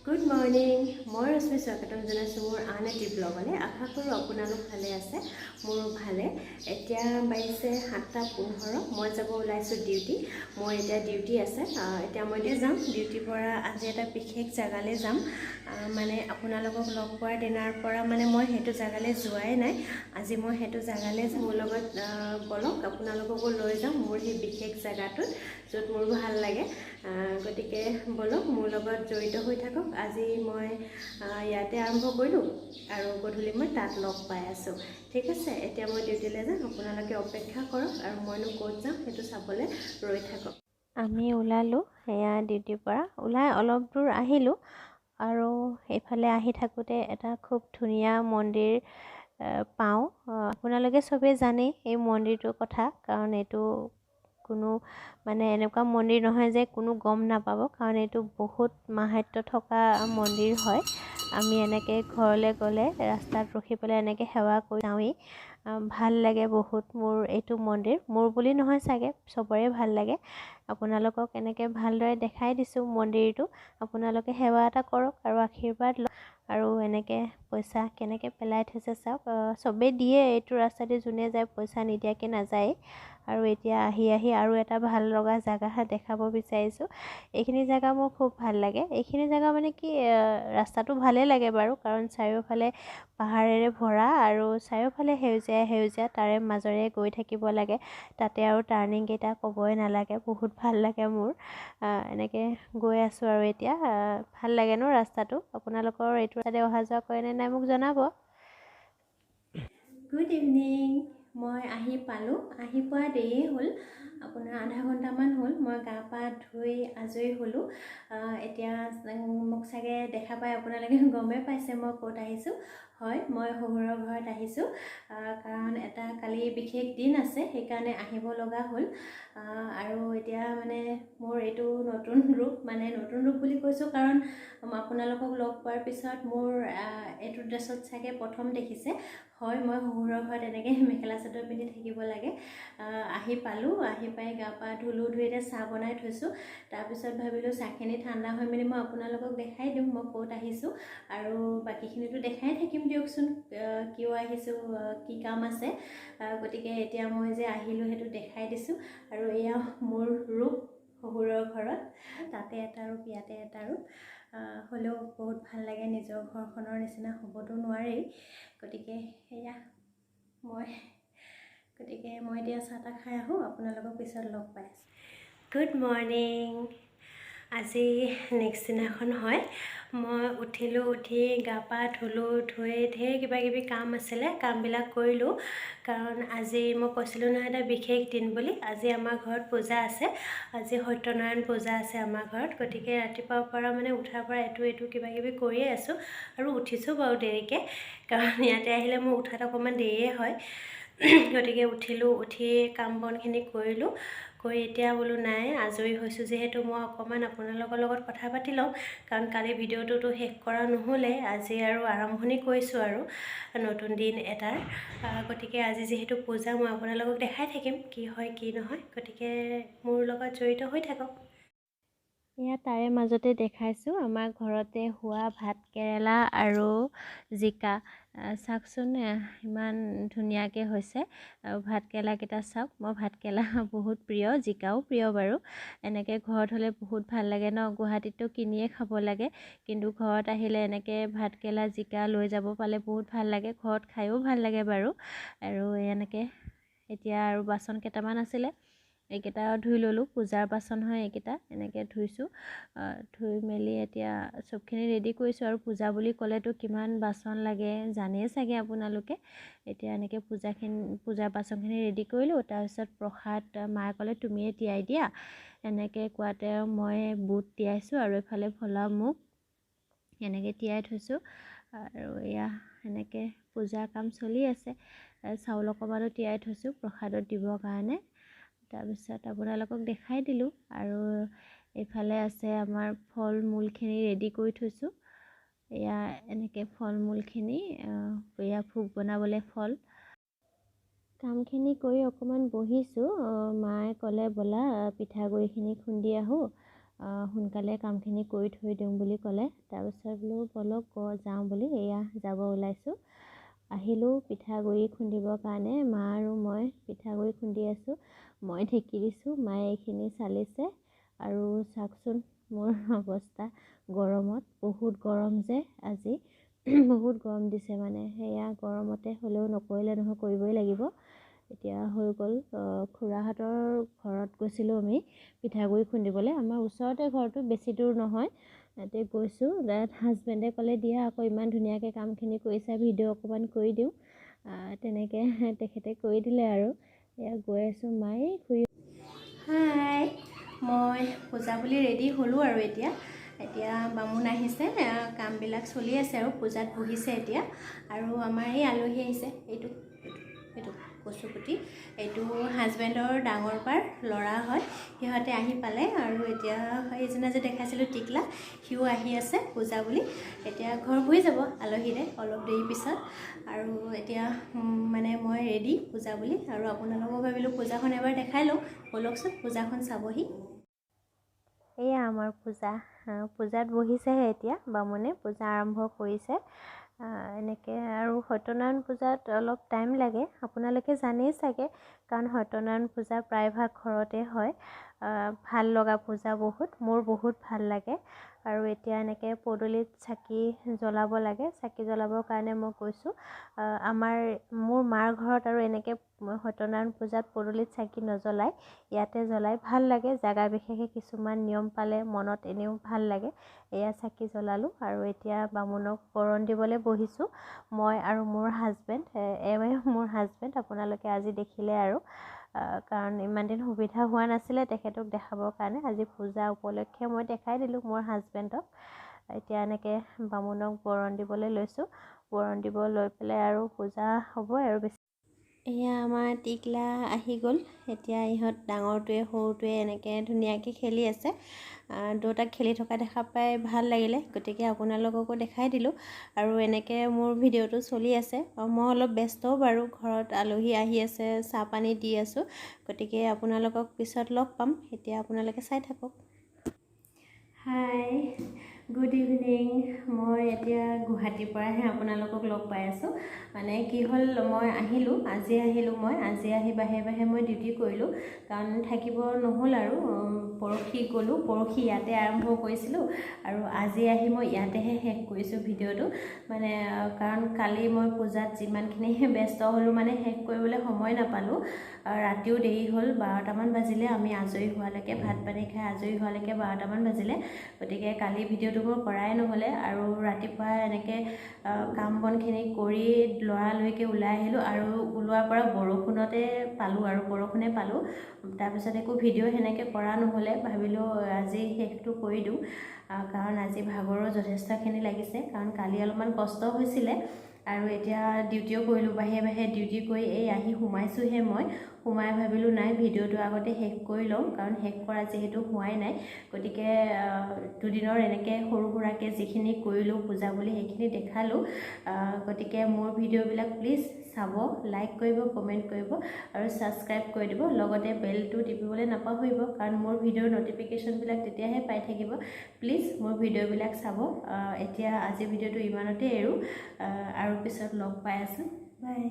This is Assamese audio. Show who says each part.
Speaker 1: Good morning. মই ৰশ্মি স্বাগতম জনাইছোঁ মোৰ আন এটি ব্লগলৈ। আশা কৰোঁ আপোনালোক ভালে আছে, মোৰো ভালে। এতিয়া বাজিছে 7:15। মই যাব ওলাইছোঁ ডিউটি। মোৰ এতিয়া ডিউটি আছে। এতিয়া মই যাম ডিউটিৰ পৰা। আজি এটা বিশেষ জেগালৈ যাম। মানে আপোনালোকক লগ পোৱাৰ দিনাৰ পৰা মানে মই সেইটো জেগালৈ যোৱাই নাই। আজি মই সেইটো জেগালৈ মোৰ লগত বলক আপোনালোককো লৈ যাম মোৰ সেই বিশেষ জেগাটোত, য'ত মোৰ ভাল লাগে। গতিকে বলক মোৰ লগত জড়িত হৈ থাকক। আজি মই ইয়াতে আৰম্ভ কৰিলোঁ আৰু গধূলি মই তাত লগ পাই আছোঁ। ঠিক আছে, এতিয়া মই ডিউটিলৈ যাম। আপোনালোকে অপেক্ষা কৰক আৰু মইনো ক'ত যাম সেইটো চাবলৈ ৰৈ থাকক। আমি ওলালোঁ সেয়া ডিউটিৰ পৰা। ওলাই অলপ দূৰ আহিলোঁ আৰু এইফালে আহি থাকোঁতে এটা খুব ধুনীয়া মন্দিৰ পাওঁ। আপোনালোকে চবেই জানেই এই মন্দিৰটোৰ কথা, কাৰণ এইটো কোনো মানে এনেকুৱা মন্দিৰ নহয় যে কোনো গম নাপাব, কাৰণ এইটো বহুত মাহাত্য থকা মন্দিৰ হয়। আমি এনেকৈ ঘৰলৈ গ'লে ৰাস্তাত ৰখি পেলাই এনেকৈ সেৱা কৰি যাওঁৱেই। ভাল লাগে বহুত মোৰ এইটো মন্দিৰ। মোৰ বুলি নহয় চাগে, চবৰে ভাল লাগে। আপোনালোকক এনেকৈ ভালদৰে দেখাই দিছোঁ মন্দিৰটো। আপোনালোকে সেৱা এটা কৰক আৰু আশীৰ্বাদ লওক। আৰু এনেকৈ পইচা কেনেকৈ পেলাই থৈছে চাওক। চবেই দিয়ে, এইটো ৰাস্তাতে যোনে যায় পইচা নিদিয়াকৈ নাযায়। আৰু এতিয়া আহি আৰু এটা ভাল লগা জেগা দেখাব বিচাৰিছোঁ। এইখিনি জেগা মোৰ খুব ভাল লাগে। এইখিনি জেগা মানে কি, ৰাস্তাটো ভালেই লাগে বাৰু, কাৰণ চাৰিওফালে পাহাৰেৰে ভৰা আৰু চাৰিওফালে সেউজীয়া তাৰে মাজেৰে গৈ থাকিব লাগে। তাতে আৰু টাৰ্ণিংকেইটা ক'বই নালাগে, বহুত ভাল লাগে মোৰ। এনেকৈ গৈ আছোঁ আৰু এতিয়া ভাল লাগে ন ৰাস্তাটো। আপোনালোকৰ এইটো ৰাস্তাতে অহা যোৱা কৰে নে নাই মোক জনাব। Good evening. মই আহি পালোঁ। আহি পোৱা দেৰিয়ে হ'ল, আপোনাৰ আধা ঘণ্টামান হ'ল। মই গা পা ধুই আজৰি হ'লোঁ। এতিয়া মোক চাগে দেখা পাই আপোনালোকে গমেই পাইছে মই ক'ত আহিছোঁ। হয়, মই শহুৰৰ ঘৰত আহিছোঁ, কাৰণ এটা কালি বিশেষ দিন আছে, সেইকাৰণে আহিব লগা হ'ল। আৰু এতিয়া মানে মোৰ এইটো নতুন ৰূপ, মানে নতুন ৰূপ বুলি কৈছোঁ কাৰণ আপোনালোকক লগ পোৱাৰ পিছত মোৰ এইটো ড্ৰেছত চাগে প্ৰথম দেখিছে। হয়, মই শহুৰৰ ঘৰত এনেকৈ মেখেলা চাদৰ পিন্ধি থাকিব লাগে। আহি পালোঁ। আহি পাই গা পা ধুই এতিয়া চাহ বনাই থৈছোঁ। তাৰপিছত ভাবিলোঁ চাহখিনি ঠাণ্ডা হৈ মেলি মই আপোনালোকক দেখাই দিওঁ মই ক'ত আহিছোঁ। আৰু বাকীখিনিতো দেখাই থাকিম দিয়কচোন, কিয় আহিছোঁ, কি কাম আছে। গতিকে এতিয়া মই যে আহিলোঁ সেইটো দেখাই দিছোঁ। আৰু এয়া মোৰ ৰূপ শহুৰৰ ঘৰত। তাতে এটা ৰূপ, ইয়াতে এটা ৰূপ। হ'লেও বহুত ভাল লাগে। নিজৰ ঘৰখনৰ নিচিনা হ'বতো নোৱাৰেই। গতিকে সেয়া মই এতিয়া চাহ তাহ খাই আহোঁ। আপোনালোকক পিছত লগ পাই আছোঁ। Good morning. আজি নেক্সট দিনাখন হয়। মই উঠিলোঁ, উঠি গা পা ধুলোঁ, ধুই ঢেৰ কিবাকিবি কাম আছিলে, কামবিলাক কৰিলোঁ। কাৰণ আজি মই কৈছিলোঁ নহয় এটা বিশেষ দিন বুলি। আজি আমাৰ ঘৰত পূজা আছে। আজি সত্যনাৰায়ণ পূজা আছে আমাৰ ঘৰত। গতিকে ৰাতিপুৱাৰ পৰা মানে উঠাৰ পৰা এইটো কিবাকিবি কৰিয়ে আছোঁ। আৰু উঠিছোঁ বাৰু দেৰিকৈ, কাৰণ ইয়াতে আহিলে মোৰ উঠাত অকণমান দেৰিয়ে হয়। গতিকে উঠিলোঁ, উঠি কাম বনখিনি কৰিলোঁ। কৰি এতিয়া বোলো নাই, আজৰি হৈছোঁ যিহেতু মই অকণমান আপোনালোকৰ লগত কথা পাতি লওঁ, কাৰণ কালি ভিডিঅ'টোতো শেষ কৰা নহ'লে। আজি আৰু আৰম্ভণি কৰিছোঁ আৰু নতুন দিন এটাৰ। গতিকে আজি যিহেতু পূজা, মই আপোনালোকক দেখাই থাকিম কি হয় কি নহয়। গতিকে মোৰ লগত জড়িত হৈ থাকক। এয়া তাৰে মাজতে দেখাইছোঁ আমাৰ ঘৰতে হোৱা ভাত কেৰেলা আৰু জিকা। চাওকচোন ইমান ধুনীয়াকৈ হৈছে। আৰু ভাত কেৰেলাকেইটা চাওক। মই ভাত কেৰেলা বহুত প্ৰিয়, জিকাও প্ৰিয় বাৰু। এনেকৈ ঘৰত হ'লে বহুত ভাল লাগে ন। গুৱাহাটীততো কিনিয়ে খাব লাগে, কিন্তু ঘৰত আহিলে এনেকৈ ভাত কেৰেলা জিকা লৈ যাব পালে বহুত ভাল লাগে। ঘৰত খায়ো ভাল লাগে বাৰু। আৰু এনেকৈ এতিয়া আৰু বাচন কেইটামান আছিলে, এইকেইটা ধুই ল'লোঁ। পূজাৰ বাচন হয় এইকেইটা। এনেকৈ ধুইছোঁ। ধুই মেলি এতিয়া চবখিনি ৰেডি কৰিছোঁ। আৰু পূজা বুলি ক'লেতো কিমান বাচন লাগে জানেই চাগে আপোনালোকে। এতিয়া এনেকৈ পূজাৰ বাচনখিনি ৰেডি কৰিলোঁ। তাৰপিছত প্ৰসাদ মায়ে ক'লে তুমিয়ে তিয়াই দিয়া। এনেকৈ কোৱাতে মই বুট তিয়াইছোঁ আৰু এইফালে ফলা মুগ এনেকৈ তিয়াই থৈছোঁ। আৰু এয়া এনেকৈ পূজাৰ কাম চলি আছে। চাউল অকণমানো তিয়াই থৈছোঁ প্ৰসাদত দিবৰ কাৰণে। তাৰপিছত আপোনালোকক দেখাই দিলোঁ। আৰু এইফালে আছে আমাৰ ফল মূলখিনি ৰেডি কৰি থৈছোঁ। এয়া এনেকৈ ফল মূলখিনি, এয়া ভোগ বনাবলৈ ফল। কামখিনি কৰি অকণমান বহিছোঁ। মায়ে ক'লে ব'লা পিঠাগুড়িখিনি খুন্দি আহোঁ।
Speaker 2: সোনকালে কামখিনি কৰি থৈ দিওঁ বুলি ক'লে। তাৰপিছত বোলো ব'লক যাওঁ বুলি এয়া যাব ওলাইছোঁ। আহিলোঁ পিঠাগুড়ি খুন্দিবৰ কাৰণে। মা আৰু মই পিঠাগুড়ি খুন্দি আছোঁ। মই ঢেঁকী দিছোঁ, মায়ে এইখিনি চালিছে। আৰু চাওকচোন মোৰ অৱস্থা গৰমত, বহুত গৰম যে আজি বহুত গৰম দিছে মানে। সেয়া গৰমতে হ'লেও নকৰিলে নহয়, কৰিবই লাগিব। এতিয়া হৈ গ'ল। খুৰাহঁতৰ ঘৰত গৈছিলোঁ আমি পিঠাগুড়ি খুন্দিবলৈ। আমাৰ ওচৰতে ঘৰটো, বেছি দূৰ নহয়। তাতে গৈছোঁ। তাত হাজবেণ্ডে ক'লে দিয়া আকৌ ইমান ধুনীয়াকৈ কামখিনি কৰিছা, ভিডিঅ' অকণমান কৰি দিওঁ। তেনেকৈ তেখেতে কৰি দিলে আৰু। এয়া গৈ আছোঁ। মায়ে খুৰী
Speaker 1: হাই, মই পূজা বুলি ৰেডি হ'লোঁ আৰু এতিয়া বামুণ আহিছে, কামবিলাক চলি আছে আৰু পূজাত বহিছে এতিয়া। আৰু আমাৰ এই আলহী আহিছে, এইটো কচুকুটি, এইটো হাজবেণ্ডৰ ডাঙৰ বাৰ ল'ৰা হয়। সিহঁতে আহি পালে আৰু এতিয়া এইজনা যে দেখাইছিলোঁ টিকলা, সিও আহি আছে পূজা বুলি। এতিয়া ঘৰ বহি যাব আলহীৰে অলপ দেৰি পিছত। আৰু এতিয়া মানে মই ৰেডি পূজা বুলি। আৰু আপোনালোকক ভাবিলোঁ পূজাখন এবাৰ দেখাই লওঁ, ব'লকচোন পূজাখন চাবহি।
Speaker 2: এয়া আমাৰ পূজাত বহিছেহে এতিয়া, বামুণে পূজা আৰম্ভ কৰিছে। এনেকৈ আৰু সত্যনাৰায়ণ পূজাত অলপ টাইম লাগে, আপোনালোকে জানেই চাগে, কাৰণ সত্যনাৰায়ণ পূজা প্ৰায়ভাগ ঘৰতে হয়। ভাল লগা পূজা বহুত, মোৰ বহুত ভাল লাগে। আৰু এতিয়া এনেকৈ পদূলিত চাকি জ্বলাব লাগে। চাকি জ্বলাবৰ কাৰণে মই গৈছোঁ। মোৰ মাৰ ঘৰত আৰু এনেকৈ সত্যনাৰায়ণ পূজাত পদূলিত চাকি নজ্বলায়, ইয়াতে জ্বলায়। ভাল লাগে, জেগা বিশেষে কিছুমান নিয়ম পালে মনত এনেও ভাল লাগে। এয়া চাকি জ্বলালোঁ আৰু এতিয়া বামুণক বৰণ দিবলৈ বহিছোঁ, মই আৰু মোৰ হাজবেণ্ড। মোৰ হাজবেণ্ড আপোনালোকে আজি দেখিলে আৰু, কাৰণ ইমান দিন সুবিধা হোৱা নাছিলে তেখেতক দেখাবৰ কাৰণে। আজি পূজা উপলক্ষে মই দেখাই দিলোঁ মোৰ হাজবেণ্ডক। এতিয়া এনেকৈ বামুণক বৰণ দিবলৈ লৈছোঁ। বৰণ দিব লৈ পেলাই আৰু পূজা হ'ব আৰু বেছি।
Speaker 1: এয়া আমাৰ টিকলা আহি গ'ল। এতিয়া ইহঁত ডাঙৰটোৱে সৰুটোৱে এনেকৈ ধুনীয়াকৈ খেলি আছে। দুয়োটাক খেলি থকা দেখা পাই ভাল লাগিলে, গতিকে আপোনালোককো দেখাই দিলোঁ। আৰু এনেকৈ মোৰ ভিডিঅ'টো চলি আছে। মই অলপ ব্যস্তও বাৰু, ঘৰত আলহী আহি আছে, চাহ পানী দি আছোঁ। গতিকে আপোনালোকক পিছত লগ পাম, এতিয়া আপোনালোকে চাই থাকক। হাই, গুড ইভিনিং। মই এতিয়া গুৱাহাটীৰ পৰাহে আপোনালোকক লগ পাই আছোঁ। মানে কি হ'ল, আজি আহিলোঁ মই আহি বাহিৰে মই ডিউটি কৰিলোঁ, কাৰণ থাকিব নহ'ল আৰু। পৰহি গ'লোঁ, পৰহি ইয়াতে আৰম্ভ কৰিছিলোঁ আৰু আজি আহি মই ইয়াতেহে শেষ কৰিছোঁ ভিডিঅ'টো। মানে কাৰণ কালি মই পূজাত যিমানখিনি ব্যস্ত হ'লোঁ, মানে শেষ কৰিবলৈ সময় নাপালোঁ। ৰাতিও দেৰি হ'ল, 12টামান বাজিলে। আমি আজৰি হোৱালৈকে, ভাত পানী খাই আজৰি হোৱালৈকে 12টামান বাজিলে। গতিকে কালি ভিডিঅ'টো মোৰ কৰাই নহ'লে। আৰু ৰাতিপুৱা এনেকৈ কাম বনখিনি কৰি লৰালৰিকৈ ওলাই আহিলোঁ আৰু ওলোৱাৰ পৰা বৰষুণে পালোঁ। তাৰপিছত একো ভিডিঅ' সেনেকৈ কৰা নহ'লে, ভাবিলোঁ আজি শেষটো কৰি দিওঁ, কাৰণ আজি ভাগৰো যথেষ্টখিনি লাগিছে, কাৰণ কালি অলপমান কষ্ট হৈছিলে। আৰু এতিয়া ডিউটিও কৰিলোঁ, বাহিৰে ডিউটি কৰি আহি সোমাইছোঁহে। সোমাই ভাবিলোঁ নাই, ভিডিঅ'টো আগতে শেষ কৰি লওঁ, কাৰণ শেষ কৰা যিহেতু হোৱাই নাই। গতিকে দুদিনৰ এনেকৈ সৰু সুৰাকৈ যিখিনি কৰিলোঁ পূজা বুলি, সেইখিনি দেখালোঁ। গতিকে মোৰ ভিডিঅ'বিলাক প্লিজ চাব, লাইক কৰিব, কমেণ্ট কৰিব আৰু ছাবস্ক্ৰাইব কৰি দিব। লগতে বেলটো টিপিবলৈ নাপাহৰিব, কাৰণ মোৰ ভিডিঅ'ৰ ন'টিফিকেশ্যনবিলাক তেতিয়াহে পাই থাকিব। প্লিজ মোৰ ভিডিঅ'বিলাক চাব। এতিয়া আজি ভিডিঅ'টো ইমানতে এৰোঁ, আৰু পিছত লগ পাই আছোঁ। বাই।